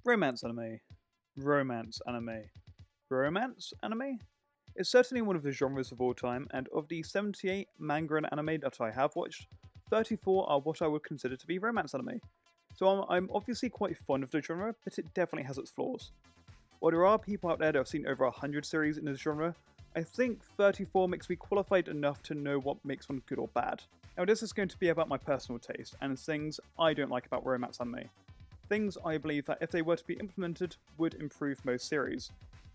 Romance anime. Romance anime. Romance anime? It's certainly one of the genres of all time, and of the 78 manga and anime that I have watched, 34 are what I would consider to be romance anime. So I'm obviously quite fond of the genre, but it definitely has its flaws. While there are people out there that have seen over 100 series in this genre, I think 34 makes me qualified enough to know what makes one good or bad. Now this is going to be about my personal taste, and things I don't like about romance anime. Things I believe that if they were to be implemented would improve most series.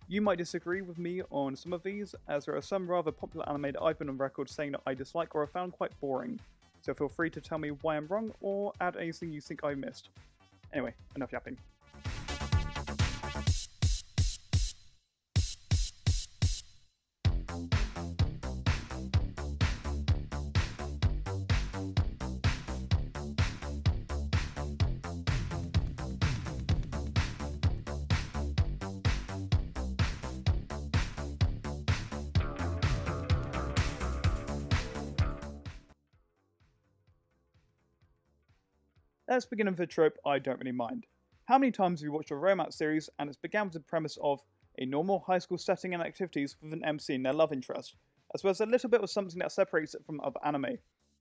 You might disagree with me on some of these, as there are some rather popular anime that I've been on record saying that I dislike or have found quite boring, so feel free to tell me why I'm wrong or add anything you think I missed. Anyway, enough yapping. Let's begin with a trope I don't really mind. How many times have you watched a romance series and it's began with the premise of a normal high school setting and activities with an MC and their love interest, as well as a little bit of something that separates it from other anime?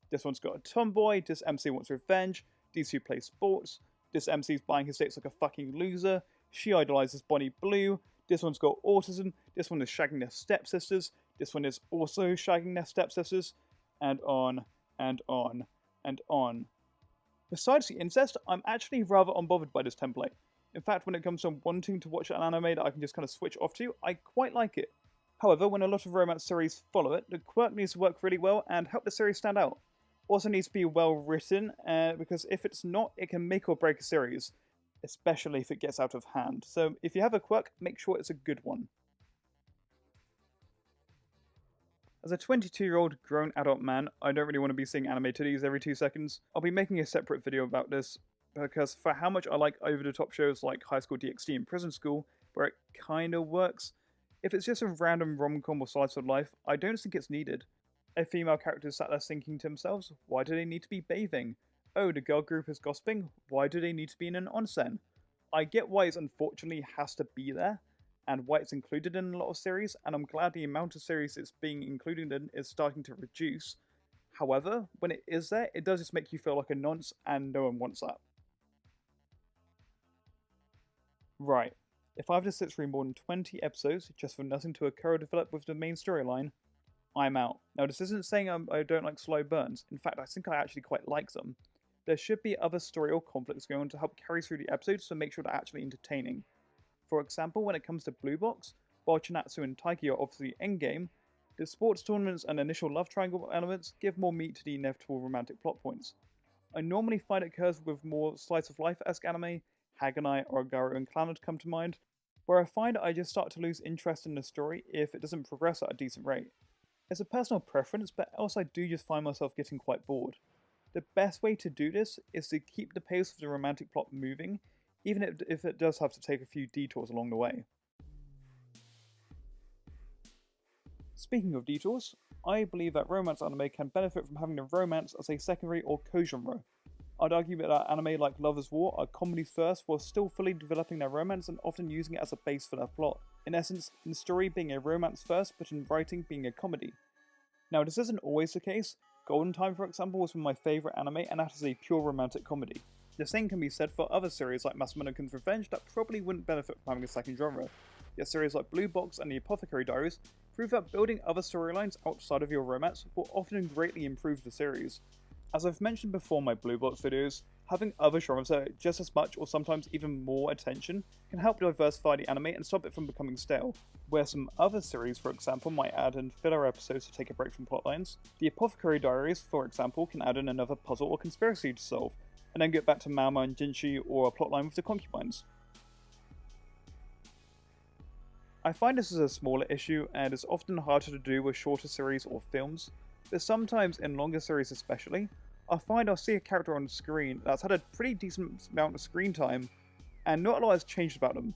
This one's got a tomboy, this MC wants revenge, these two play sports, this MC's buying his dates like a fucking loser, she idolizes Bonnie Blue, this one's got autism, this one is shagging their stepsisters, this one is also shagging their stepsisters, and on, and on, and on. Besides the incest, I'm actually rather unbothered by this template. In fact, when it comes to wanting to watch an anime that I can just kind of switch off to, I quite like it. However, when a lot of romance series follow it, the quirk needs to work really well and help the series stand out. Also needs to be well written, because if it's not, it can make or break a series, especially if it gets out of hand. So if you have a quirk, make sure it's a good one. As a 22-year-old grown adult man, I don't really want to be seeing anime titties every 2 seconds. I'll be making a separate video about this, because for how much I like over-the-top shows like High School DxD and Prison School, where it kinda works, if it's just a random rom-com or slice of life, I don't think it's needed. A female character sat there thinking to themselves, why do they need to be bathing? Oh, the girl group is gossiping, why do they need to be in an onsen? I get why it unfortunately has to be there, and why it's included in a lot of series, and I'm glad the amount of series it's being included in is starting to reduce. However, when it is there, it does just make you feel like a nonce, and no one wants that. Right, if I have to sit through more than 20 episodes just for nothing to occur or develop with the main storyline, I'm out. Now this isn't saying I don't like slow burns, in fact I think I actually quite like them. There should be other story or conflicts going on to help carry through the episodes to make sure they're actually entertaining. For example, when it comes to Blue Box, while Chinatsu and Taiki are obviously endgame, the sports tournaments and initial love triangle elements give more meat to the inevitable romantic plot points. I normally find it occurs with more slice of life-esque anime, Haganai or Garu and Clannad come to mind, where I find I just start to lose interest in the story if it doesn't progress at a decent rate. It's a personal preference, but else I do just find myself getting quite bored. The best way to do this is to keep the pace of the romantic plot moving, even if it does have to take a few detours along the way. Speaking of detours, I believe that romance anime can benefit from having the romance as a secondary or co-genre. I'd argue that anime like Lovers' War are comedies first while still fully developing their romance and often using it as a base for their plot. In essence, in story being a romance first, but in writing being a comedy. Now this isn't always the case. Golden Time, for example, was one of my favourite anime, and that is a pure romantic comedy. The same can be said for other series like Masamune Revenge that probably wouldn't benefit from having a second genre. Yet series like Blue Box and The Apothecary Diaries prove that building other storylines outside of your romance will often greatly improve the series. As I've mentioned before in my Blue Box videos, having other genres that are just as much or sometimes even more attention can help diversify the anime and stop it from becoming stale. Where some other series, for example, might add in filler episodes to take a break from plotlines, The Apothecary Diaries, for example, can add in another puzzle or conspiracy to solve, and then get back to Mama and Jinshi or a plotline with the concubines. I find this is a smaller issue and is often harder to do with shorter series or films, but sometimes in longer series especially, I find I'll see a character on screen that's had a pretty decent amount of screen time and not a lot has changed about them.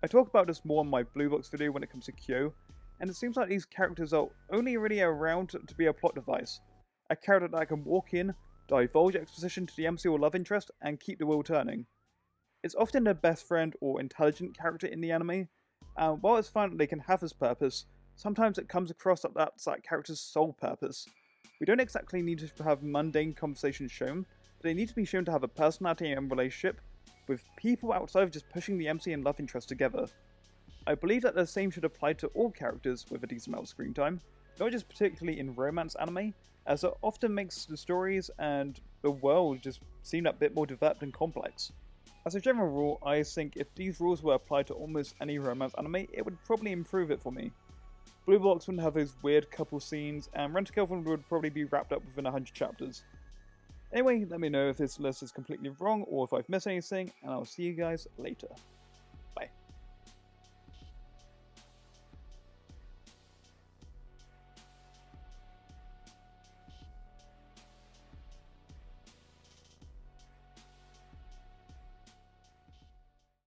I talk about this more in my Blue Box video when it comes to Kyo, and it seems like these characters are only really around to be a plot device. A character that can walk in, divulge exposition to the MC or love interest, and keep the wheel turning. It's often a best friend or intelligent character in the anime, and while it's fine that they can have this purpose, sometimes it comes across that that's that character's sole purpose. We don't exactly need to have mundane conversations shown, but they need to be shown to have a personality and relationship with people outside of just pushing the MC and love interest together. I believe that the same should apply to all characters with a decent amount of screen time, not just particularly in romance anime, as it often makes the stories and the world just seem a bit more developed and complex. As a general rule, I think if these rules were applied to almost any romance anime, it would probably improve it for me. Blue Blocks wouldn't have those weird couple scenes, and Rent-A-Girlfriend would probably be wrapped up within 100 chapters. Anyway, let me know if this list is completely wrong or if I've missed anything, and I'll see you guys later.